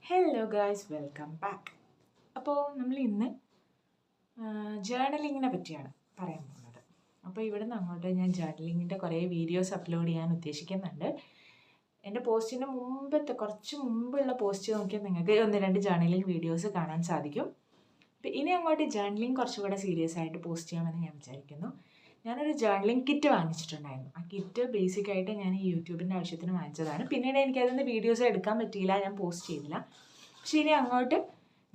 Hello guys, welcome back. അപ്പോൾ നമ്മൾ ഇന്ന് ജേർണലിങ്ങിനെ പറ്റിയാണ് പറയാൻ പോകുന്നത്. അപ്പോൾ ഇവിടെ നിന്ന് അങ്ങോട്ട് ഞാൻ ജേർണലിങ്ങിൻ്റെ കുറേ വീഡിയോസ് അപ്ലോഡ് ചെയ്യാൻ ഉദ്ദേശിക്കുന്നുണ്ട്. എൻ്റെ പോസ്റ്റിന് കുറച്ച് മുമ്പുള്ള പോസ്റ്റ് നോക്കിയാൽ നിങ്ങൾക്ക് 1-2 ജേർണലിങ് വീഡിയോസ് കാണാൻ സാധിക്കും. അപ്പോൾ ഇനി അങ്ങോട്ട് ജേർണലിങ് കുറച്ചുകൂടെ സീരിയസ് ആയിട്ട് പോസ്റ്റ് ചെയ്യാമെന്ന് ഞാൻ വിചാരിക്കുന്നു. ഞാനൊരു ജേർണലിങ് കിറ്റ് വാങ്ങിച്ചിട്ടുണ്ടായിരുന്നു. ആ കിറ്റ് ബേസിക്കായിട്ട് ഞാൻ ഈ യൂട്യൂബിൻ്റെ ആവശ്യത്തിന് വാങ്ങിച്ചതാണ്. പിന്നീട് എനിക്കതിൻ്റെ വീഡിയോസ് എടുക്കാൻ പറ്റിയില്ല, ഞാൻ പോസ്റ്റ് ചെയ്തില്ല. പക്ഷേ ഇനി അങ്ങോട്ട്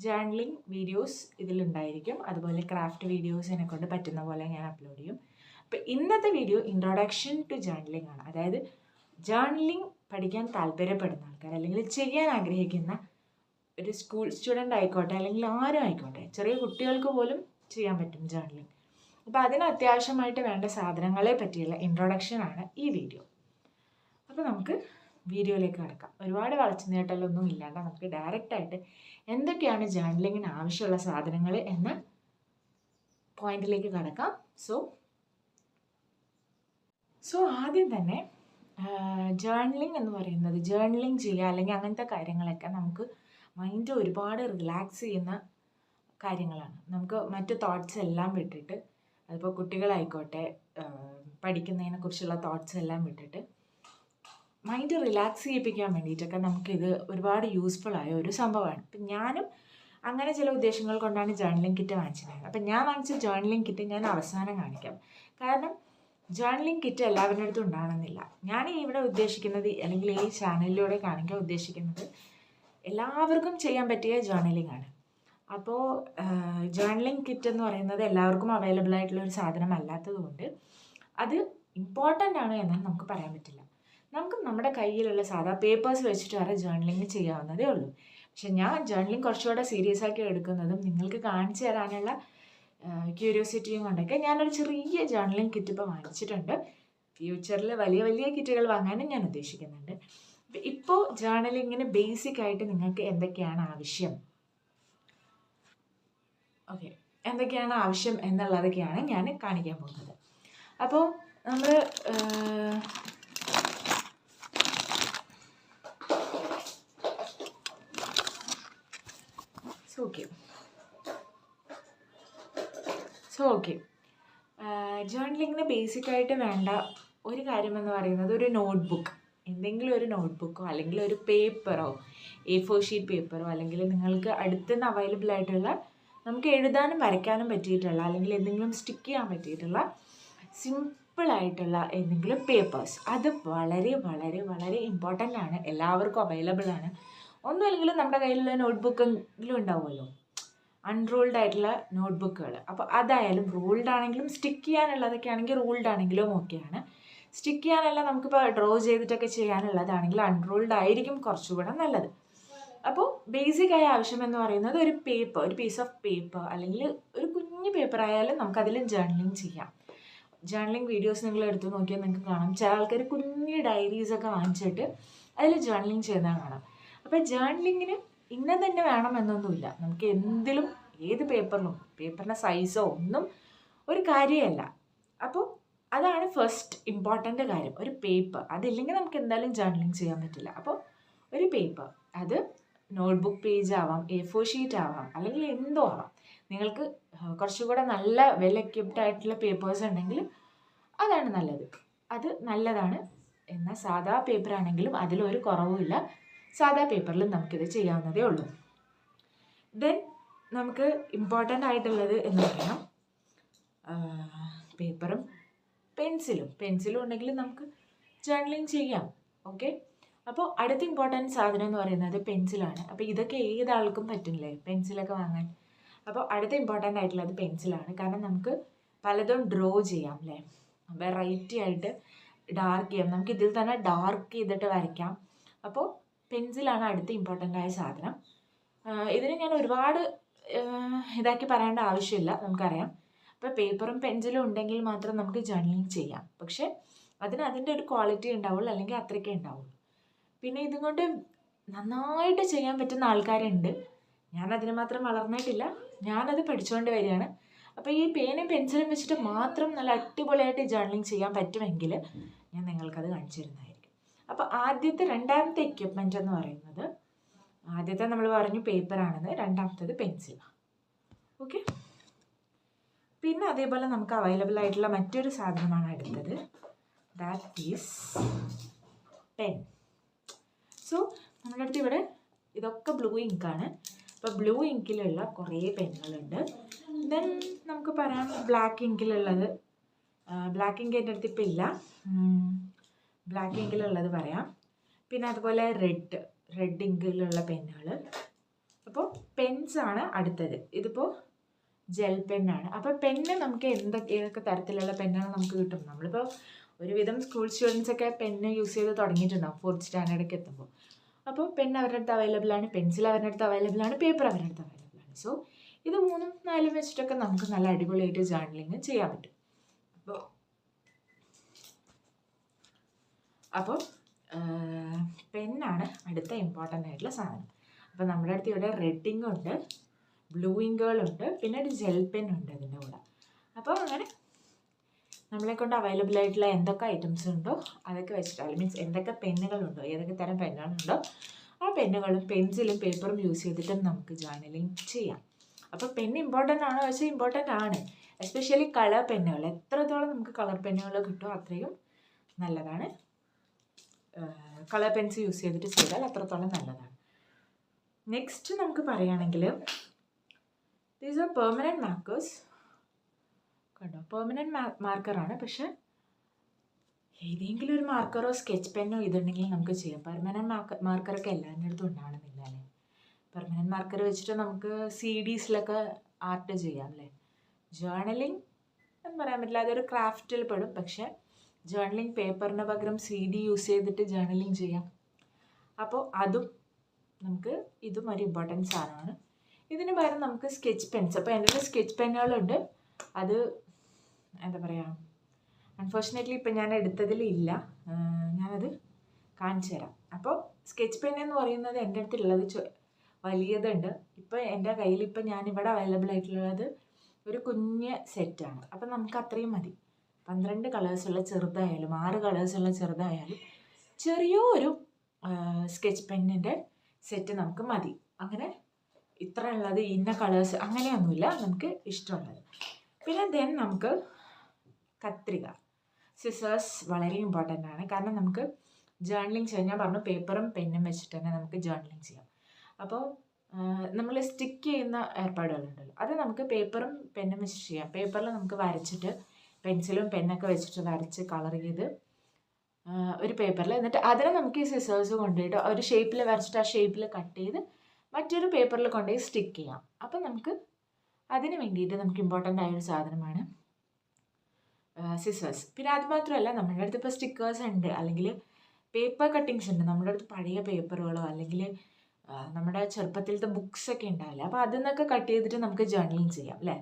ജേർണലിങ് വീഡിയോസ് ഇതിലുണ്ടായിരിക്കും. അതുപോലെ ക്രാഫ്റ്റ് വീഡിയോസ് എന്നെക്കൊണ്ട് പറ്റുന്ന പോലെ ഞാൻ അപ്ലോഡ് ചെയ്യും. അപ്പോൾ ഇന്നത്തെ വീഡിയോ ഇൻട്രൊഡക്ഷൻ ടു ജേർണലിംഗ് ആണ്. അതായത് ജേർണലിംഗ് പഠിക്കാൻ താല്പര്യപ്പെടുന്ന ആൾക്കാർ അല്ലെങ്കിൽ ചെയ്യാൻ ആഗ്രഹിക്കുന്ന ഒരു സ്കൂൾ സ്റ്റുഡൻ്റ് ആയിക്കോട്ടെ അല്ലെങ്കിൽ ആരും ആയിക്കോട്ടെ, ചെറിയ കുട്ടികൾക്ക് പോലും ചെയ്യാൻ പറ്റും ജേർണലിംഗ്. അപ്പോൾ അതിന് അത്യാവശ്യമായിട്ട് വേണ്ട സാധനങ്ങളെ പറ്റിയുള്ള ഇൻട്രൊഡക്ഷനാണ് ഈ വീഡിയോ. അപ്പോൾ നമുക്ക് വീഡിയോയിലേക്ക് കിടക്കാം. ഒരുപാട് വളച്ചു നീട്ടലൊന്നും ഇല്ലാണ്ട് നമുക്ക് ഡയറക്റ്റായിട്ട് എന്തൊക്കെയാണ് ജേർണലിങ്ങിന് ആവശ്യമുള്ള സാധനങ്ങൾ എന്ന പോയിന്റിലേക്ക് കിടക്കാം. സോ ആദ്യം തന്നെ ജേർണലിംഗ് എന്ന് പറയുന്നത്, ജേർണലിംഗ് ചെയ്യുക അല്ലെങ്കിൽ അങ്ങനത്തെ കാര്യങ്ങളൊക്കെ നമുക്ക് മൈൻഡ് ഒരുപാട് റിലാക്സ് ചെയ്യുന്ന കാര്യങ്ങളാണ്. നമുക്ക് മറ്റ് തോട്ട്സ് എല്ലാം വിട്ടിട്ട്, അതിപ്പോൾ കുട്ടികളായിക്കോട്ടെ, പഠിക്കുന്നതിനെക്കുറിച്ചുള്ള തോട്ട്സ് എല്ലാം വിട്ടിട്ട് മൈൻഡ് റിലാക്സ് ചെയ്യിപ്പിക്കാൻ വേണ്ടിയിട്ടൊക്കെ നമുക്കിത് ഒരുപാട് യൂസ്ഫുൾ ആയ ഒരു സംഭവമാണ്. അപ്പം ഞാനും അങ്ങനെ ചില ഉദ്ദേശങ്ങൾ കൊണ്ടാണ് ജേർണലിംഗ് കിറ്റ് വാങ്ങിച്ചിട്ടുണ്ടായിരുന്നത്. അപ്പം ഞാൻ വാങ്ങിച്ച ജേർണലിംഗ് കിറ്റ് ഞാൻ അവസാനം കാണിക്കാം. കാരണം ജേർണലിംഗ് കിറ്റ് എല്ലാവരുടെ അടുത്തും ഉണ്ടാകണമെന്നില്ല. ഞാൻ ഇവിടെ ഉദ്ദേശിക്കുന്നത്, അല്ലെങ്കിൽ ഈ ചാനലിലൂടെ കാണിക്കാൻ ഉദ്ദേശിക്കുന്നത്, എല്ലാവർക്കും ചെയ്യാൻ പറ്റിയ ജേർണലിംഗ് ആണ്. അപ്പോൾ ജേർണലിംഗ് കിറ്റ് എന്ന് പറയുന്നത് എല്ലാവർക്കും അവൈലബിൾ ആയിട്ടുള്ള ഒരു സാധനം അല്ലാത്തത് കൊണ്ട് അത് ഇമ്പോർട്ടൻ്റ് ആണ് എന്നാണ് നമുക്ക് പറയാൻ പറ്റില്ല. നമുക്ക് നമ്മുടെ കയ്യിലുള്ള സാധാ പേപ്പേഴ്സ് വെച്ചിട്ട് വരെ ജേർണലിംഗ് ചെയ്യാവുന്നതേ ഉള്ളൂ. പക്ഷെ ഞാൻ ജേർണലിംഗ് കുറച്ചുകൂടെ സീരിയസ് ആക്കി എടുക്കുന്നതും നിങ്ങൾക്ക് കാണിച്ചു തരാനുള്ള ക്യൂരിയോസിറ്റിയും കൊണ്ടൊക്കെ ഞാനൊരു ചെറിയ ജേർണലിംഗ് കിറ്റ് ഇപ്പോൾ വാങ്ങിച്ചിട്ടുണ്ട്. ഫ്യൂച്ചറിൽ വലിയ വലിയ കിറ്റുകൾ വാങ്ങാനും ഞാൻ ഉദ്ദേശിക്കുന്നുണ്ട്. ഇപ്പോൾ ജേർണലിങ്ങിന് ബേസിക് ആയിട്ട് നിങ്ങൾക്ക് എന്തൊക്കെയാണ് ആവശ്യം എന്നുള്ളതൊക്കെയാണ് ഞാൻ കാണിക്കാൻ പോകുന്നത്. അപ്പോൾ നമ്മൾ ഓക്കെ ജേർണലിങ്ങിന് ബേസിക്കായിട്ട് വേണ്ട ഒരു കാര്യമെന്ന് പറയുന്നത് ഒരു നോട്ട്ബുക്ക്, എന്തെങ്കിലും ഒരു നോട്ട്ബുക്കോ അല്ലെങ്കിൽ ഒരു പേപ്പറോ, A4 ഷീറ്റ് പേപ്പറോ, അല്ലെങ്കിൽ നിങ്ങൾക്ക് അടുത്തുനിന്ന് അവൈലബിൾ ആയിട്ടുള്ള, നമുക്ക് എഴുതാനും വരയ്ക്കാനും പറ്റിയിട്ടുള്ള, അല്ലെങ്കിൽ എന്തെങ്കിലും സ്റ്റിക്ക് ചെയ്യാൻ പറ്റിയിട്ടുള്ള സിമ്പിളായിട്ടുള്ള എന്തെങ്കിലും പേപ്പേഴ്സ്. അത് വളരെ വളരെ വളരെ ഇമ്പോർട്ടൻ്റ് ആണ്. എല്ലാവർക്കും അവൈലബിൾ ആണ്. ഒന്നുമില്ലെങ്കിലും നമ്മുടെ കയ്യിലുള്ള നോട്ട്ബുക്കെങ്കിലും ഉണ്ടാവുമല്ലോ, അൺറൂൾഡ് ആയിട്ടുള്ള നോട്ട്ബുക്കുകൾ. അപ്പോൾ അതായാലും റൂൾഡ് ആണെങ്കിലും, സ്റ്റിക്ക് ചെയ്യാനുള്ളതൊക്കെ ആണെങ്കിൽ റൂൾഡ് ആണെങ്കിലും ഓക്കെയാണ്. സ്റ്റിക്ക് ചെയ്യാനെല്ലാം നമുക്കിപ്പോൾ ഡ്രോ ചെയ്തിട്ടൊക്കെ ചെയ്യാനുള്ളതാണെങ്കിൽ അൺറൂൾഡ് ആയിരിക്കും കുറച്ചുകൂടെ നല്ലത്. അപ്പോൾ ബേസിക്കായ ആവശ്യം എന്ന് പറയുന്നത് ഒരു പേപ്പർ, ഒരു പീസ് ഓഫ് പേപ്പർ, അല്ലെങ്കിൽ ഒരു കുഞ്ഞു പേപ്പർ ആയാലും നമുക്കതിലും ജേർണലിംഗ് ചെയ്യാം. ജേർണലിംഗ് വീഡിയോസ് നിങ്ങൾ എടുത്ത് നോക്കിയാൽ നിങ്ങൾക്ക് കാണാം, ചില ആൾക്കാർ കുഞ്ഞു ഡയറീസൊക്കെ വാങ്ങിച്ചിട്ട് അതിൽ ജേർണലിംഗ് ചെയ്യുന്നത് കാണാം. അപ്പോൾ ജേർണലിങ്ങിന് ഇന്ന തന്നെ വേണമെന്നൊന്നുമില്ല. നമുക്ക് എന്തിലും, ഏത് പേപ്പറിലും, പേപ്പറിൻ്റെ സൈസോ ഒന്നും ഒരു കാര്യമല്ല. അപ്പോൾ അതാണ് ഫസ്റ്റ് ഇമ്പോർട്ടൻ്റ് കാര്യം, ഒരു പേപ്പർ. അതില്ലെങ്കിൽ നമുക്ക് എന്തായാലും ജേർണലിംഗ് ചെയ്യാൻ പറ്റില്ല. അപ്പോൾ ഒരു പേപ്പർ, അത് നോട്ട്ബുക്ക് പേജ് ആവാം, A4 ഷീറ്റ് ആവാം, അല്ലെങ്കിൽ എന്തോ ആവാം. നിങ്ങൾക്ക് കുറച്ചുകൂടെ നല്ല വെൽ എക്യുപ്ഡ് ആയിട്ടുള്ള പേപ്പേഴ്സ് ഉണ്ടെങ്കിൽ അതാണ് നല്ലത്, അത് നല്ലതാണ്. എന്നാൽ സാധാ പേപ്പർ ആണെങ്കിലും അതിലൊരു കുറവുമില്ല. സാധാ പേപ്പറിൽ നമുക്കിത് ചെയ്യാവുന്നതേ ഉള്ളൂ. ദെൻ നമുക്ക് ഇമ്പോർട്ടൻ്റ് ആയിട്ടുള്ളത് എന്ന് പറയാം പേപ്പറും പെൻസിലും ഉണ്ടെങ്കിൽ നമുക്ക് ജേർണലിംഗ് ചെയ്യാം. ഓക്കെ, അപ്പോൾ അടുത്ത ഇമ്പോർട്ടൻറ്റ് സാധനം എന്ന് പറയുന്നത് പെൻസിലാണ്. അപ്പോൾ ഇതൊക്കെ ഏതാൾക്കും പറ്റില്ലേ പെൻസിലൊക്കെ വാങ്ങാൻ. അപ്പോൾ അടുത്ത ഇമ്പോർട്ടൻ്റ് ആയിട്ടുള്ളത് പെൻസിലാണ്. കാരണം നമുക്ക് പലതും ഡ്രോ ചെയ്യാം അല്ലേ, വെറൈറ്റി ആയിട്ട് ഡാർക്ക് ചെയ്യാം. നമുക്ക് ഇതിൽ തന്നെ ഡാർക്ക് ചെയ്തിട്ട് വരയ്ക്കാം. അപ്പോൾ പെൻസിലാണ് അടുത്ത ഇമ്പോർട്ടൻ്റ് ആയ സാധനം. ഇതിന് ഞാൻ ഒരുപാട് ഇതാക്കി പറയേണ്ട ആവശ്യമില്ല, നമുക്കറിയാം. അപ്പോൾ പേപ്പറും പെൻസിലും ഉണ്ടെങ്കിൽ മാത്രം നമുക്ക് ജേർണലിംഗ് ചെയ്യാം. പക്ഷേ അതിൻ്റെ ഒരു ക്വാളിറ്റി ഉണ്ടാവുള്ളൂ, അല്ലെങ്കിൽ അത്രയ്ക്കേ ഉണ്ടാവുള്ളൂ. പിന്നെ ഇതും കൊണ്ട് നന്നായിട്ട് ചെയ്യാൻ പറ്റുന്ന ആൾക്കാരുണ്ട്. ഞാനതിന് മാത്രം വളർന്നിട്ടില്ല, ഞാനത് പഠിച്ചുകൊണ്ട് വരികയാണ്. അപ്പോൾ ഈ പേനയും പെൻസിലും വെച്ചിട്ട് മാത്രം നല്ല അടിപൊളിയായിട്ട് ജേർണലിംഗ് ചെയ്യാൻ പറ്റുമെങ്കിൽ ഞാൻ നിങ്ങൾക്കത് കാണിച്ചു തരുന്നതായിരിക്കും. അപ്പോൾ രണ്ടാമത്തെ എക്യുപ്മെൻ്റ് എന്ന് പറയുന്നത് ആദ്യത്തെ നമ്മൾ പറഞ്ഞു പേപ്പറാണെന്ന്, രണ്ടാമത്തേത് പെൻസിൽ. ഓക്കെ. പിന്നെ അതേപോലെ നമുക്ക് അവൈലബിൾ ആയിട്ടുള്ള മറ്റൊരു സാധനമാണ് അടുത്തത്. That is pen. സോ നമ്മുടെ അടുത്ത് ഇവിടെ ഇതൊക്കെ ബ്ലൂ ഇങ്കാണ്. അപ്പോൾ ബ്ലൂ ഇങ്കിലുള്ള കുറേ പെന്നുകളുണ്ട്. ദെൻ നമുക്ക് പറയാം ബ്ലാക്ക് ഇങ്കിലുള്ളത്. ബ്ലാക്ക് ഇങ്ക് എൻ്റെ അടുത്ത് ഇപ്പം ഇല്ല, ബ്ലാക്ക് ഇങ്കിലുള്ളത് പറയാം. പിന്നെ അതുപോലെ റെഡ് ഇങ്കിലുള്ള പെന്നുകൾ. അപ്പോൾ പെൻസാണ് അടുത്തത്. ഇതിപ്പോൾ ജെൽ പെന്നാണ്. അപ്പോൾ പെന്ന് നമുക്ക് ഏതൊക്കെ തരത്തിലുള്ള പെന്നാണ് നമുക്ക് കിട്ടും. നമ്മളിപ്പോൾ ഒരുവിധം സ്കൂൾ സ്റ്റുഡൻസൊക്കെ പെന്ന് യൂസ് ചെയ്ത് തുടങ്ങിയിട്ടുണ്ടാവും 4th സ്റ്റാൻഡേർഡൊക്കെ എത്തുമ്പോൾ. അപ്പോൾ പെൻ അവരുടെ അടുത്ത് അവൈലബിൾ ആണ്, പെൻസിൽ അവരുടെ അടുത്ത് അവൈലബിൾ ആണ്, പേപ്പർ അവരുടെ അടുത്ത് അവൈലബിൾ ആണ്. സോ ഇത് 3, 4 വെച്ചിട്ടൊക്കെ നമുക്ക് നല്ല അടിപൊളിയായിട്ട് ജേർണലിങ് ചെയ്യാൻ പറ്റും. അപ്പോൾ പെന്നാണ് അടുത്ത ഇമ്പോർട്ടൻ്റ് ആയിട്ടുള്ള സാധനം. അപ്പോൾ നമ്മുടെ അടുത്ത് ഇവിടെ റെഡ് ഇങ്ക് ഉണ്ട്, ബ്ലൂ ഇങ്കുകളുണ്ട്, പിന്നെ ഒരു ജെൽ പെന്നുണ്ട് ഇതിൻ്റെ കൂടെ. അപ്പോൾ അങ്ങനെ നമ്മളെ കൊണ്ട് അവൈലബിൾ ആയിട്ടുള്ള എന്തൊക്കെ ഐറ്റംസ് ഉണ്ടോ അതൊക്കെ വെച്ചിട്ട്, മീൻസ് എന്തൊക്കെ പെന്നുകളുണ്ടോ, ഏതൊക്കെ തരം പെന്നുകളുണ്ടോ ആ പെന്നുകളും പെൻസിലും പേപ്പറും യൂസ് ചെയ്തിട്ടും നമുക്ക് ജേർണലിങ് ചെയ്യാം. അപ്പോൾ പെൻ ഇമ്പോർട്ടൻ്റ് ആണോ വെച്ചാൽ ഇമ്പോർട്ടൻ്റ് ആണ്. എസ്പെഷ്യലി കളർ പെന്നുകൾ. എത്രത്തോളം നമുക്ക് കളർ പെന്നുകൾ കിട്ടുമോ അത്രയും നല്ലതാണ്. കളർ പെൻസ് യൂസ് ചെയ്തിട്ട് ചെയ്താൽ അത്രത്തോളം നല്ലതാണ്. നെക്സ്റ്റ് നമുക്ക് പറയുകയാണെങ്കിൽ ദീസ് ആർ പെർമനൻറ്റ് മാർക്കേഴ്സ്. കണ്ടോ, പെർമനൻറ്റ് മാർക്കറാണ്. പക്ഷെ ഏതെങ്കിലും ഒരു മാർക്കറോ സ്കെച്ച് പെന്നോ ഇതുണ്ടെങ്കിൽ നമുക്ക് ചെയ്യാം. പെർമനൻറ്റ് മാർക്കറൊക്കെ എല്ലാവരുടെ അടുത്തും ഉണ്ടാകണമെന്നില്ല അല്ലേ. പെർമനൻറ്റ് മാർക്കർ വെച്ചിട്ട് നമുക്ക് CDസിലൊക്കെ ആർട്ട് ചെയ്യാം അല്ലേ. ജേർണലിങ് എന്ന് പറയാൻ പറ്റില്ല, അതൊരു ക്രാഫ്റ്റിൽ പെടും. പക്ഷെ ജേർണലിങ് പേപ്പറിന് പകരം CD യൂസ് ചെയ്തിട്ട് ജേർണലിങ് ചെയ്യാം. അപ്പോൾ ഇതും ഒരു ഇമ്പോർട്ടൻറ്റ് സാധനമാണ്. ഇതിന് പകരം നമുക്ക് സ്കെച്ച് പെൻസ്. അപ്പോൾ എൻ്റെ സ്കെച്ച് പെന്നുകളുണ്ട്. അത് എന്താ പറയുക, അൺഫോർച്ചുനേറ്റ്ലി ഇപ്പം ഞാൻ എടുത്തതിൽ ഇല്ല, ഞാനത് കാണിച്ചു തരാം. അപ്പോൾ സ്കെച്ച് പെൻ എന്ന് പറയുന്നത് എൻ്റെ അടുത്തുള്ളത് വലിയതുണ്ട്. ഇപ്പോൾ എൻ്റെ കയ്യിൽ ഇപ്പം ഞാനിവിടെ അവൈലബിൾ ആയിട്ടുള്ളത് ഒരു കുഞ്ഞ് സെറ്റാണ്. അപ്പം നമുക്ക് അത്രയും മതി. 12 കളേഴ്സുള്ള ചെറുതായാലും 6 കളേഴ്സുള്ള ചെറുതായാലും ചെറിയൊരു സ്കെച്ച് പെന്നിൻ്റെ സെറ്റ് നമുക്ക് മതി. അങ്ങനെ ഇത്ര ഉള്ളത് ഇന്ന കളേഴ്സ് അങ്ങനെയൊന്നുമില്ല, നമുക്ക് ഇഷ്ടമുള്ളത്. പിന്നെ ദെൻ നമുക്ക് കത്രിക, സിസേഴ്സ് വളരെ ഇമ്പോർട്ടൻ്റ് ആണ്. കാരണം നമുക്ക് ജേർണലിങ് ചെയ്യാൻ, ഞാൻ പറഞ്ഞു പേപ്പറും പെന്നും വെച്ചിട്ട് തന്നെ നമുക്ക് ജേർണലിങ് ചെയ്യാം. അപ്പോൾ നമ്മൾ സ്റ്റിക്ക് ചെയ്യുന്ന ഏർപ്പാടുകളുണ്ടല്ലോ, അത് നമുക്ക് പേപ്പറും പെന്നും വെച്ചിട്ട് ചെയ്യാം. പേപ്പറിൽ നമുക്ക് വരച്ചിട്ട് പെൻസിലും പെന്നൊക്കെ വെച്ചിട്ട് വരച്ച് കളർ ചെയ്ത് ഒരു പേപ്പറിൽ, എന്നിട്ട് അതിനെ നമുക്ക് ഈ സിസേഴ്സ് കൊണ്ടുപോയിട്ട് ഒരു ഷേപ്പിൽ വരച്ചിട്ട് ആ ഷേപ്പിൽ കട്ട് ചെയ്ത് മറ്റൊരു പേപ്പറിൽ കൊണ്ടുപോയി സ്റ്റിക്ക് ചെയ്യാം. അപ്പം നമുക്ക് അതിന് വേണ്ടിയിട്ട് നമുക്ക് ഇമ്പോർട്ടൻ്റ് ആയൊരു സാധനമാണ് സിസേഴ്സ്. പിന്നെ അത് മാത്രമല്ല, നമ്മുടെ അടുത്ത് ഇപ്പോൾ സ്റ്റിക്കേഴ്സ് ഉണ്ട്, അല്ലെങ്കിൽ പേപ്പർ കട്ടിങ്സ് ഉണ്ട്. നമ്മുടെ അടുത്ത് പഴയ പേപ്പറുകളോ അല്ലെങ്കിൽ നമ്മുടെ ചെറുപ്പത്തിലത്തെ ബുക്സൊക്കെ ഉണ്ടാവില്ലേ, അപ്പോൾ അതിൽ നിന്നൊക്കെ കട്ട് ചെയ്തിട്ട് നമുക്ക് ജേർണലിങ് ചെയ്യാം അല്ലേ.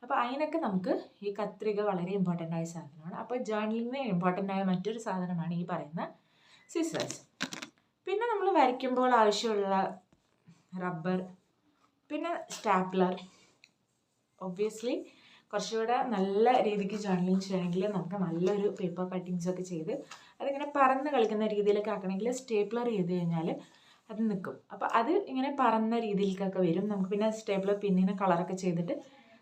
അപ്പോൾ അതിനൊക്കെ നമുക്ക് ഈ കത്രിക വളരെ ഇമ്പോർട്ടൻ്റ് ആയ സാധനമാണ്. അപ്പോൾ ജേർണലിങ്ങിന് ഇമ്പോർട്ടൻ്റ് ആയ മറ്റൊരു സാധനമാണ് ഈ പറയുന്ന സിസേഴ്സ്. പിന്നെ നമ്മൾ വരയ്ക്കുമ്പോൾ ആവശ്യമുള്ള റബ്ബർ, പിന്നെ സ്റ്റാപ്ലർ. ഒബ്വിയസ്ലി കുറച്ചുകൂടെ നല്ല രീതിക്ക് ജേർണലിങ് ചെയ്യണമെങ്കിൽ നമുക്ക് നല്ലൊരു പേപ്പർ കട്ടിങ്സൊക്കെ ചെയ്ത് അതിങ്ങനെ പറന്ന് കളിക്കുന്ന രീതിയിലൊക്കെ ആക്കണമെങ്കിൽ സ്റ്റേപ്ലർ ചെയ്ത് കഴിഞ്ഞാൽ അത് നിൽക്കും. അപ്പോൾ അത് ഇങ്ങനെ പറന്ന രീതിയിലേക്കൊക്കെ വരും. നമുക്ക് പിന്നെ സ്റ്റേപ്ലർ പിന്നിനെ കളറൊക്കെ ചെയ്തിട്ട്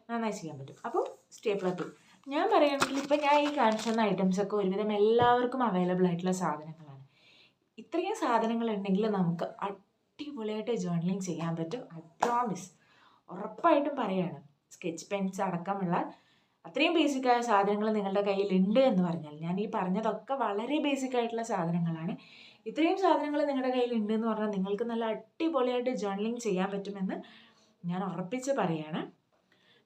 നന്നായി ചെയ്യാൻ പറ്റും. അപ്പോൾ സ്റ്റേപ്ലർ ടൂൾ ഞാൻ പറയുകയാണെങ്കിൽ ഇപ്പം ഞാൻ ഈ കാണിച്ചുന്ന ഐറ്റംസൊക്കെ ഒരുവിധം എല്ലാവർക്കും അവൈലബിൾ ആയിട്ടുള്ള സാധനങ്ങളാണ്. ഇത്രയും സാധനങ്ങൾ ഉണ്ടെങ്കിൽ നമുക്ക് അടിപൊളിയായിട്ട് ജേർണലിങ് ചെയ്യാൻ പറ്റും. ഐ പ്രോമിസ്, ഉറപ്പായിട്ടും പറയുകയാണ്. സ്കെച്ച് പെൻസ് അടക്കമുള്ള അത്രയും ബേസിക്കായ സാധനങ്ങൾ നിങ്ങളുടെ കയ്യിലുണ്ട് എന്ന് പറഞ്ഞാൽ, ഞാൻ ഈ പറഞ്ഞതൊക്കെ വളരെ ബേസിക് ആയിട്ടുള്ള സാധനങ്ങളാണ്. ഇത്രയും സാധനങ്ങൾ നിങ്ങളുടെ കയ്യിലുണ്ട് എന്ന് പറഞ്ഞാൽ നിങ്ങൾക്ക് നല്ല അടിപൊളിയായിട്ട് ജേർണലിങ് ചെയ്യാൻ പറ്റുമെന്ന് ഞാൻ ഉറപ്പിച്ച് പറയുകയാണ്.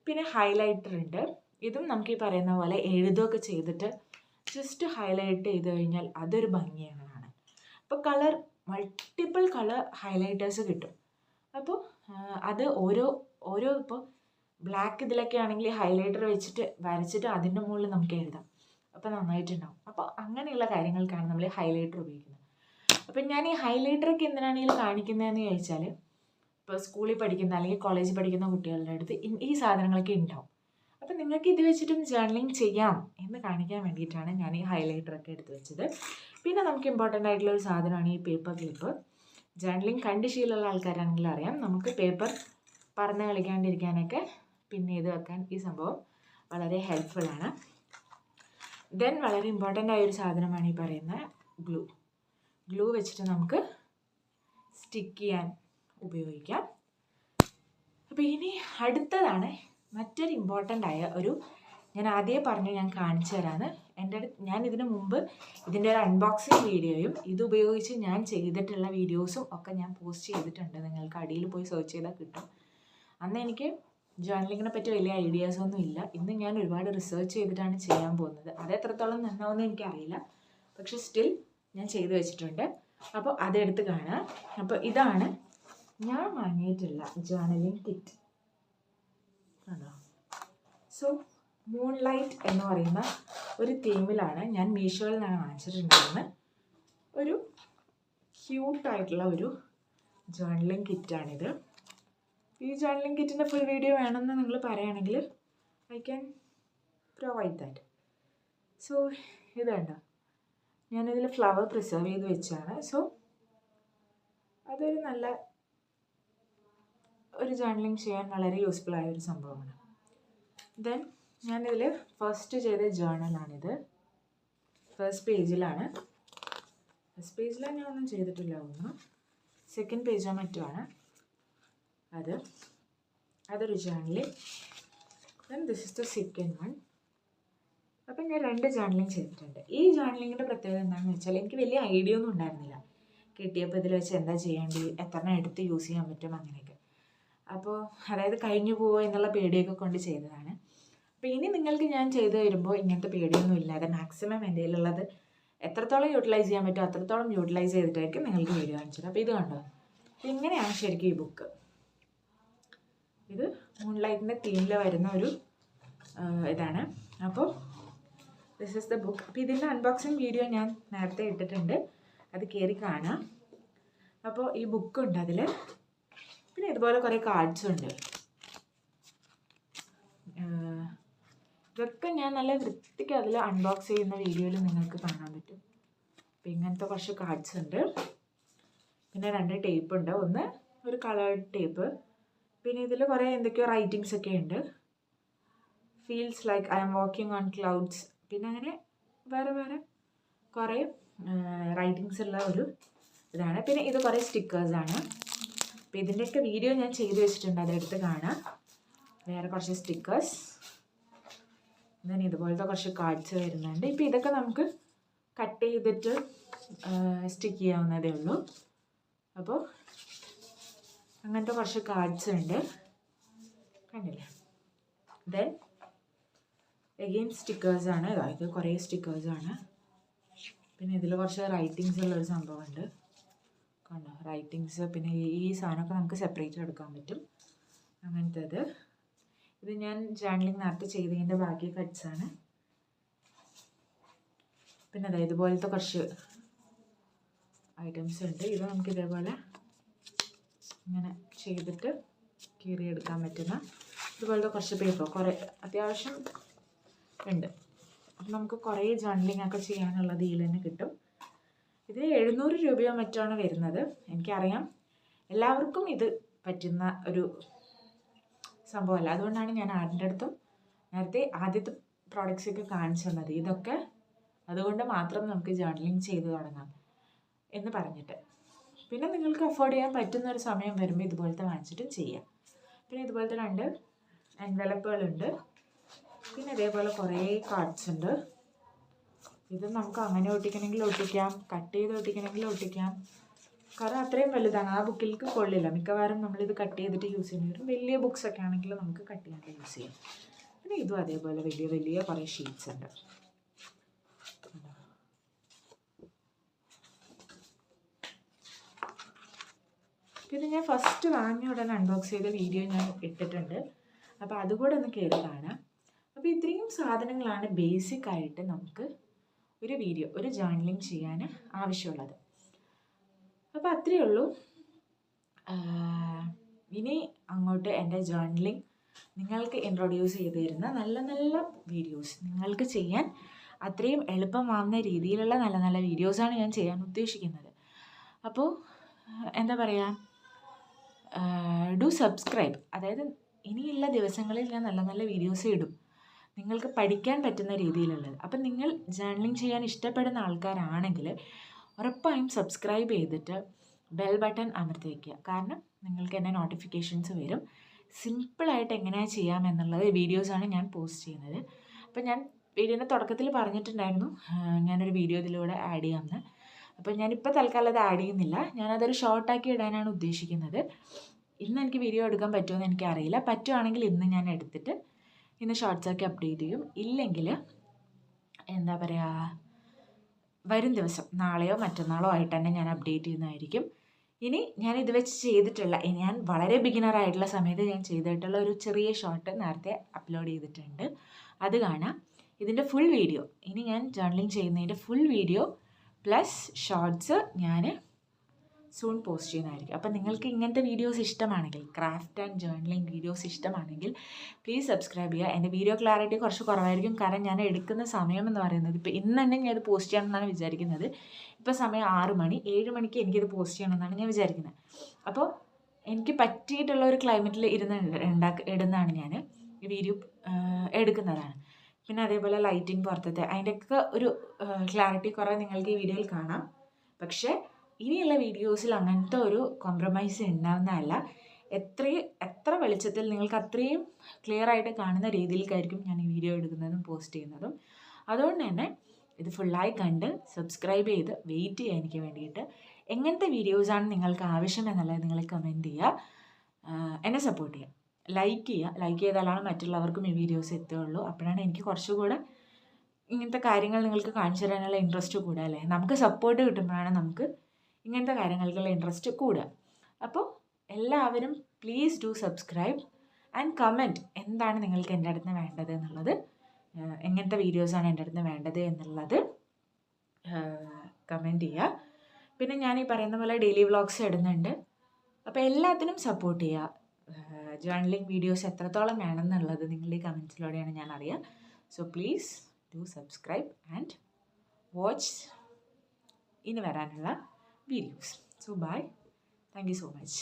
പിന്നെ ഹൈലൈറ്റർ ഉണ്ട്. ഇതും നമുക്ക് ഈ പറയുന്ന പോലെ എഴുതുകയൊക്കെ ചെയ്തിട്ട് ജസ്റ്റ് ഹൈലൈറ്റ് ചെയ്ത് കഴിഞ്ഞാൽ അതൊരു ഭംഗിയാണ് കാണാൻ. അപ്പോൾ മൾട്ടിപ്പിൾ കളർ ഹൈലൈറ്റേഴ്സ് കിട്ടും. അപ്പോൾ അത് ഓരോ ഇപ്പോൾ ബ്ലാക്ക് ഇതിലൊക്കെ ആണെങ്കിൽ ഹൈലൈറ്റർ വെച്ചിട്ട് വരച്ചിട്ട് അതിൻ്റെ മുകളിൽ നമുക്ക് എഴുതാം. അപ്പോൾ നന്നായിട്ടുണ്ടാവും. അപ്പോൾ അങ്ങനെയുള്ള കാര്യങ്ങൾക്കാണ് നമ്മൾ ഹൈലൈറ്റർ ഉപയോഗിക്കുന്നത്. അപ്പം ഞാൻ ഈ ഹൈലൈറ്ററൊക്കെ എന്തിനാണെങ്കിലും കാണിക്കുന്നതെന്ന് ചോദിച്ചാൽ, ഇപ്പോൾ സ്കൂളിൽ പഠിക്കുന്ന അല്ലെങ്കിൽ കോളേജിൽ പഠിക്കുന്ന കുട്ടികളുടെ അടുത്ത് ഈ സാധനങ്ങളൊക്കെ ഉണ്ടാവും. അപ്പം നിങ്ങൾക്ക് ഇത് വെച്ചിട്ടും ജേർണലിങ് ചെയ്യാം എന്ന് കാണിക്കാൻ വേണ്ടിയിട്ടാണ് ഞാൻ ഈ ഹൈലൈറ്ററൊക്കെ എടുത്ത് വെച്ചത്. പിന്നെ നമുക്ക് ഇമ്പോർട്ടൻ്റ് ആയിട്ടുള്ളൊരു സാധനമാണ് ഈ പേപ്പർ ക്ലിപ്പ്. ജേർണലിങ് കണ്ട് ശീലമുള്ള ആൾക്കാരാണെങ്കിൽ അറിയാം, നമുക്ക് പേപ്പർ പറന്ന് കളിക്കാണ്ടിരിക്കാനൊക്കെ പിന്നെ ഇത് വെക്കാൻ ഈ സംഭവം വളരെ ഹെൽപ്ഫുള്ളാണ്. ദെൻ വളരെ ഇമ്പോർട്ടൻ്റ് ആയൊരു സാധനമാണ് ഈ പറയുന്ന ഗ്ലൂ വെച്ചിട്ട് നമുക്ക് സ്റ്റിക്ക് ചെയ്യാൻ ഉപയോഗിക്കാം. അപ്പോൾ ഇനി അടുത്തതാണ് മറ്റൊരു ഇമ്പോർട്ടൻ്റ് ആയ ഒരു, ഞാൻ ആദ്യമേ പറഞ്ഞു ഞാൻ കാണിച്ചു തരാമെന്ന്. ഞാൻ ഇതിനു മുമ്പ് ഇതിൻ്റെ ഒരു അൺബോക്സിങ് വീഡിയോയും ഇത് ഉപയോഗിച്ച് ഞാൻ ചെയ്തിട്ടുള്ള വീഡിയോസും ഒക്കെ ഞാൻ പോസ്റ്റ് ചെയ്തിട്ടുണ്ട്. നിങ്ങൾക്ക് അടിയിൽ പോയി സെർച്ച് ചെയ്താൽ കിട്ടും. അന്ന് എനിക്ക് ജേർണലിങ്ങിനെ പറ്റി വലിയ ഐഡിയാസൊന്നും ഇല്ല. ഇന്ന് ഞാൻ ഒരുപാട് റിസർച്ച് ചെയ്തിട്ടാണ് ചെയ്യാൻ പോകുന്നത്. അത് എത്രത്തോളം നന്നാവുമെന്ന് എനിക്കറിയില്ല, പക്ഷെ സ്റ്റിൽ ഞാൻ ചെയ്തു വെച്ചിട്ടുണ്ട്. അപ്പോൾ അതെടുത്ത് കാണാം. അപ്പോൾ ഇതാണ് ഞാൻ വാങ്ങിയിട്ടുള്ള ജേർണലിങ് കിറ്റ്. ആണോ? സോ മൂൺലൈറ്റ് എന്ന് പറയുന്ന ഒരു തീമിലാണ് ഞാൻ മീഷോയിൽ നിന്നാണ് വാങ്ങിച്ചിട്ടുണ്ടായിരുന്നത്. ഒരു ക്യൂട്ടായിട്ടുള്ള ഒരു ജേർണലിങ് കിറ്റാണിത്. ഈ ജേർണലിങ് കിറ്റിൻ്റെ ഫുൾ വീഡിയോ വേണമെന്ന് നിങ്ങൾ പറയുകയാണെങ്കിൽ I can provide that. So ഇത് കണ്ടോ, ഞാനിതിൽ ഫ്ലവർ പ്രിസർവ് ചെയ്ത് വെച്ചാണ്. സോ അതൊരു നല്ല ഒരു ജേർണലിങ് ചെയ്യാൻ വളരെ യൂസ്ഫുൾ ആയ ഒരു സംഭവമാണ്. ദെൻ ഞാനിതിൽ ഫസ്റ്റ് ചെയ്ത ജേർണലാണിത്. ഫസ്റ്റ് പേജിലാണ് ഞാനൊന്നും ചെയ്തിട്ടില്ല. സെക്കൻഡ് പേജോ മറ്റുമാണ് അതൊരു journalling. Then this is the second one. അപ്പം ഞാൻ 2 ജേർണലിങ് ചെയ്തിട്ടുണ്ട്. ഈ ജേർണലിങ്ങിൻ്റെ പ്രത്യേകത എന്താണെന്ന് വെച്ചാൽ എനിക്ക് വലിയ ഐഡിയ ഒന്നും ഉണ്ടായിരുന്നില്ല. കിട്ടിയപ്പോൾ ഇതിൽ വെച്ച് എന്താ ചെയ്യേണ്ടി, എത്രണ്ണം എടുത്ത് യൂസ് ചെയ്യാൻ പറ്റും, അങ്ങനെയൊക്കെ. അപ്പോൾ അതായത് കഴിഞ്ഞു പോവുക എന്നുള്ള പേടിയൊക്കെ കൊണ്ട് ചെയ്തതാണ്. അപ്പോൾ ഇനി നിങ്ങൾക്ക് ഞാൻ ചെയ്ത് വരുമ്പോൾ ഇങ്ങനത്തെ പേടിയൊന്നും ഇല്ലാതെ മാക്സിമം എൻ്റെ കയ്യിലുള്ളത് എത്രത്തോളം യൂട്ടിലൈസ് ചെയ്യാൻ പറ്റുമോ അത്രത്തോളം യൂട്ടിലൈസ് ചെയ്തിട്ടായിരിക്കും നിങ്ങൾക്ക് വീഡിയോ കാണിച്ചത്. അപ്പോൾ ഇത് കണ്ടോ, അപ്പോൾ ഇങ്ങനെയാണ് ശരിക്കും ഈ ബുക്ക്. ഇത് മൂൺലൈറ്റിൻ്റെ തീമിൽ വരുന്ന ഒരു ഇതാണ്. അപ്പോൾ ദിസ് ഈസ് ദ ബുക്ക്. അപ്പോൾ ഇതിൻ്റെ അൺബോക്സിങ് വീഡിയോ ഞാൻ നേരത്തെ ഇട്ടിട്ടുണ്ട്, അത് കയറി കാണാം. അപ്പോൾ ഈ ബുക്കുണ്ട് അതിൽ. പിന്നെ ഇതുപോലെ കുറേ കാർഡ്സും ഉണ്ട്. ഇതൊക്കെ ഞാൻ നല്ല വൃത്തിക്ക് അതിൽ അൺബോക്സ് ചെയ്യുന്ന വീഡിയോയിൽ നിങ്ങൾക്ക് കാണാൻ പറ്റും. അപ്പോൾ ഇങ്ങനത്തെ കുറച്ച് കാർഡ്സ് ഉണ്ട്. പിന്നെ 2 ടേപ്പ് ഉണ്ട്. ഒന്ന് ഒരു കളേർഡ് ടേപ്പ്. പിന്നെ ഇതിൽ കുറേ എന്തൊക്കെയോ റൈറ്റിങ്സ് ഒക്കെ ഉണ്ട്. Feels like I am walking on clouds. പിന്നെ അങ്ങനെ വേറെ കുറേ റൈറ്റിങ്സ് ഉള്ള ഒരു ഇതാണ്. പിന്നെ ഇത് കുറേ സ്റ്റിക്കേഴ്സാണ്. അപ്പോൾ ഇതിൻ്റെയൊക്കെ വീഡിയോ ഞാൻ ചെയ്ത് വെച്ചിട്ടുണ്ട്, അതെടുത്ത് കാണാം. വേറെ കുറച്ച് സ്റ്റിക്കേഴ്സ്. then ഇതുപോലത്തെ കുറച്ച് കാർഡ്സ് വരുന്നുണ്ട്. ഇപ്പോൾ ഇതൊക്കെ നമുക്ക് കട്ട് ചെയ്തിട്ട് സ്റ്റിക്ക് ചെയ്യാവുന്നതേ ഉള്ളൂ. അപ്പോൾ അങ്ങനത്തെ കുറച്ച് കാർഡ്സ് ഉണ്ട്, കണ്ടില്ലേ. ദെൻ എഗെയിൻ സ്റ്റിക്കേഴ്സാണ്. ഇത് കുറേ സ്റ്റിക്കേഴ്സാണ്. പിന്നെ ഇതിൽ കുറച്ച് റൈറ്റിങ്സ് ഉള്ളൊരു സംഭവമുണ്ട്, കണ്ടോ, റൈറ്റിങ്സ്. പിന്നെ ഈ സാധനമൊക്കെ നമുക്ക് സെപ്പറേറ്റ് എടുക്കാൻ പറ്റും, അങ്ങനത്തേത്. ഇത് ഞാൻ ജേർണലിങ് നേരത്തെ ചെയ്തതിൻ്റെ ബാക്കി കട്ട്സാണ്. പിന്നെ അതെ ഇതുപോലത്തെ കുറച്ച് ഐറ്റംസ് ഉണ്ട്. ഇത് നമുക്ക് ഇതേപോലെ ഇങ്ങനെ ചെയ്തിട്ട് കീറിയെടുക്കാൻ പറ്റുന്ന ഇതുപോലത്തെ കുറച്ച് പേപ്പർ കുറേ അത്യാവശ്യം ഉണ്ട്. അപ്പം നമുക്ക് കുറേ ജേർണലിങ് ഒക്കെ ചെയ്യാനുള്ളത് ഇതിൽ തന്നെ കിട്ടും. ഇത് 700 രൂപയോ മറ്റാണ് വരുന്നത്. എനിക്കറിയാം എല്ലാവർക്കും ഇത് പറ്റുന്ന ഒരു സംഭവമല്ല, അതുകൊണ്ടാണ് ഞാൻ ആരുടെ അടുത്തും നേരത്തെ ആദ്യത്തെ പ്രോഡക്റ്റ്സൊക്കെ കാണിച്ചു തന്നത്. ഇതൊക്കെ അതുകൊണ്ട് മാത്രം നമുക്ക് ജേർണലിങ് ചെയ്ത് തുടങ്ങാം എന്ന് പറഞ്ഞിട്ട്. പിന്നെ നിങ്ങൾക്ക് അഫോർഡ് ചെയ്യാൻ പറ്റുന്ന ഒരു സമയം വരുമ്പോൾ ഇതുപോലത്തെ വാങ്ങിച്ചിട്ട് ചെയ്യാം. പിന്നെ ഇതുപോലത്തെ 2 എൻവലപ്പുകളുണ്ട്. പിന്നെ ഇതേപോലെ കുറേ കാർഡ്സ് ഉണ്ട്. ഇത് നമുക്ക് അങ്ങനെ ഒട്ടിക്കണമെങ്കിൽ ഒട്ടിക്കാം, കട്ട് ചെയ്ത് ഒട്ടിക്കണമെങ്കിൽ ഒട്ടിക്കാം. കാരണം അത്രയും വലുതാണ്, ആ ബുക്കിലേക്ക് കൊള്ളില്ല. മിക്കവാറും നമ്മളിത് കട്ട് ചെയ്തിട്ട് യൂസ് ചെയ്യേണ്ടി വരും. വലിയ ബുക്സൊക്കെ ആണെങ്കിൽ നമുക്ക് കട്ട് ചെയ്യാണ്ട് യൂസ് ചെയ്യാം. പിന്നെ ഇതും അതേപോലെ വലിയ കുറേ ഷീറ്റ്സ് ഉണ്ട്. പിന്നെ ഞാൻ ഫസ്റ്റ് വാങ്ങിയ ഉടനെ അൺബോക്സ് ചെയ്ത വീഡിയോ ഞാൻ ഇട്ടിട്ടുണ്ട്, അപ്പോൾ അതുകൂടെ ഒന്ന് കയറി കാണാം. അപ്പോൾ ഇത്രയും സാധനങ്ങളാണ് ബേസിക്കായിട്ട് നമുക്ക് ഒരു ജേർണലിങ് ചെയ്യാൻ ആവശ്യമുള്ളത്. അപ്പോൾ അത്രയേ ഉള്ളൂ. ഇനി അങ്ങോട്ട് എൻ്റെ ജേർണലിങ് നിങ്ങൾക്ക് ഇൻട്രൊഡ്യൂസ് ചെയ്ത് തരുന്ന നല്ല നല്ല വീഡിയോസ്, നിങ്ങൾക്ക് ചെയ്യാൻ അത്രയും എളുപ്പമാവുന്ന രീതിയിലുള്ള നല്ല നല്ല വീഡിയോസാണ് ഞാൻ ചെയ്യാൻ ഉദ്ദേശിക്കുന്നത്. അപ്പോൾ എന്താ പറയുക, ഡു സബ്സ്ക്രൈബ്. അതായത് ഇനിയുള്ള ദിവസങ്ങളിൽ ഞാൻ നല്ല നല്ല വീഡിയോസ് ഇടും, നിങ്ങൾക്ക് പഠിക്കാൻ പറ്റുന്ന രീതിയിലുള്ളത്. അപ്പം നിങ്ങൾ ജേർണലിംഗ് ചെയ്യാൻ ഇഷ്ടപ്പെടുന്ന ആൾക്കാരാണെങ്കിൽ ഉറപ്പായും സബ്സ്ക്രൈബ് ചെയ്തിട്ട് ബെൽ ബട്ടൺ അമർത്തി വയ്ക്കുക. കാരണം നിങ്ങൾക്ക് എൻ്റെ നോട്ടിഫിക്കേഷൻസ് വരും. സിമ്പിളായിട്ട് എങ്ങനെയാണ് ചെയ്യാമെന്നുള്ളത് വീഡിയോസാണ് ഞാൻ പോസ്റ്റ് ചെയ്യുന്നത്. അപ്പം ഞാൻ വീഡിയോയുടെ തുടക്കത്തിൽ പറഞ്ഞിട്ടുണ്ടായിരുന്നു ഞാനൊരു വീഡിയോ ഇതിലൂടെ ആഡ് ചെയ്യാമെന്ന്. അപ്പോൾ ഞാനിപ്പോൾ തൽക്കാലം അത് ആഡ് ചെയ്യുന്നില്ല, ഞാനതൊരു ഷോർട്ടാക്കി ഇടാനാണ് ഉദ്ദേശിക്കുന്നത്. ഇന്ന് എനിക്ക് വീഡിയോ എടുക്കാൻ പറ്റുമെന്ന് എനിക്കറിയില്ല. പറ്റുവാണെങ്കിൽ ഇന്ന് ഞാൻ എടുത്തിട്ട് ഇന്ന് ഷോർട്ട്സാക്കി അപ്ഡേറ്റ് ചെയ്യും. ഇല്ലെങ്കിൽ എന്താ പറയുക, വരും ദിവസം നാളെയോ മറ്റന്നാളോ ആയിട്ട് തന്നെ ഞാൻ അപ്ഡേറ്റ് ചെയ്യുന്നതായിരിക്കും. ഇനി ഞാൻ ഇത് വെച്ച് ചെയ്തിട്ടുള്ള, ഞാൻ വളരെ ബിഗിനറായിട്ടുള്ള സമയത്ത് ഞാൻ ചെയ്തിട്ടുള്ള ഒരു ചെറിയ ഷോർട്ട് നേരത്തെ അപ്ലോഡ് ചെയ്തിട്ടുണ്ട്, അത് കാണാം. ഇതിൻ്റെ ഫുൾ വീഡിയോ, ഇനി ഞാൻ ജേർണലിംഗ് ചെയ്യുന്നതിൻ്റെ ഫുൾ വീഡിയോ പ്ലസ് ഷോർട്സ് ഞാൻ സൂൺ പോസ്റ്റ് ചെയ്യുന്നതായിരിക്കും. അപ്പം നിങ്ങൾക്ക് ഇങ്ങനത്തെ വീഡിയോസ് ഇഷ്ടമാണെങ്കിൽ, ക്രാഫ്റ്റ് ആൻഡ് ജേർണലിംഗ് വീഡിയോസ് ഇഷ്ടമാണെങ്കിൽ പ്ലീസ് സബ്സ്ക്രൈബ് ചെയ്യുക. എൻ്റെ വീഡിയോ ക്ലാരിറ്റി കുറച്ച് കുറവായിരിക്കും, കാരണം ഞാൻ എടുക്കുന്ന സമയം എന്ന് പറയുന്നത് ഇപ്പോൾ ഇന്ന് തന്നെ ഞാൻ ഇത് പോസ്റ്റ് ചെയ്യണമെന്നാണ് വിചാരിക്കുന്നത്. ഇപ്പോൾ സമയം 6 മണി, 7 മണിക്ക് എനിക്കിത് പോസ്റ്റ് ചെയ്യണമെന്നാണ് ഞാൻ വിചാരിക്കുന്നത്. അപ്പോൾ എനിക്ക് പറ്റിയിട്ടുള്ള ഒരു ക്ലൈമറ്റിൽ ഇടുന്നതാണ് ഞാൻ ഈ വീഡിയോ എടുക്കുന്നതാണ്. പിന്നെ അതേപോലെ ലൈറ്റിംഗ് പുറത്തത്തെ അതിൻ്റെയൊക്കെ ഒരു ക്ലാരിറ്റി കുറവ് നിങ്ങൾക്ക് ഈ വീഡിയോയിൽ കാണാം. പക്ഷേ ഇനിയുള്ള വീഡിയോസിൽ അങ്ങനത്തെ ഒരു കോംപ്രമൈസ് ഉണ്ടാവുന്നതല്ല. എത്ര വെളിച്ചത്തിൽ നിങ്ങൾക്ക് അത്രയും ക്ലിയർ ആയിട്ട് കാണുന്ന രീതിയിലേക്കായിരിക്കും ഞാൻ ഈ വീഡിയോ എടുക്കുന്നതും പോസ്റ്റ് ചെയ്യുന്നതും. അതുകൊണ്ട് തന്നെ ഇത് ഫുള്ളായി കണ്ട് സബ്സ്ക്രൈബ് ചെയ്ത് വെയിറ്റ് ചെയ്യുക എനിക്ക് വേണ്ടിയിട്ട്. എങ്ങനത്തെ വീഡിയോസാണ് നിങ്ങൾക്ക് ആവശ്യം എന്നുള്ളത് നിങ്ങൾ കമൻറ്റ് ചെയ്യുക, എന്നെ സപ്പോർട്ട് ചെയ്യുക, ലൈക്ക് ചെയ്യുക. ലൈക്ക് ചെയ്താലാണ് മറ്റുള്ളവർക്കും ഈ വീഡിയോസ് എത്തുകയുള്ളൂ. അപ്പോഴാണ് എനിക്ക് കുറച്ചുകൂടെ ഇങ്ങനത്തെ കാര്യങ്ങൾ നിങ്ങൾക്ക് കാണിച്ചു തരാനുള്ള ഇൻട്രസ്റ്റ് കൂടുക, അല്ലേ? നമുക്ക് സപ്പോർട്ട് കിട്ടുമ്പോഴാണ് നമുക്ക് ഇങ്ങനത്തെ കാര്യങ്ങൾക്കുള്ള ഇൻട്രസ്റ്റ് കൂടുക. അപ്പോൾ എല്ലാവരും please do subscribe and comment എന്താണ് നിങ്ങൾക്ക് എൻ്റെ അടുത്ത് വേണ്ടത് എന്നുള്ളത്, എങ്ങനത്തെ വീഡിയോസാണ് എൻ്റെ അടുത്ത് വേണ്ടത് എന്നുള്ളത് കമൻറ്റ് ചെയ്യുക. പിന്നെ ഞാൻ ഈ പറയുന്ന പോലെ ഡെയിലി വ്ളോഗ്സ് ഇടുന്നുണ്ട്. അപ്പോൾ എല്ലാത്തിനും സപ്പോർട്ട് ചെയ്യുക. ജേർണലിംഗ് വീഡിയോസ് എത്രത്തോളം വേണമെന്നുള്ളത് നിങ്ങളുടെ ഈ കമൻസിലൂടെയാണ് ഞാൻ അറിയുക. So please do subscribe and watch ഇനി വരാനുള്ള videos. So bye. Thank you so much.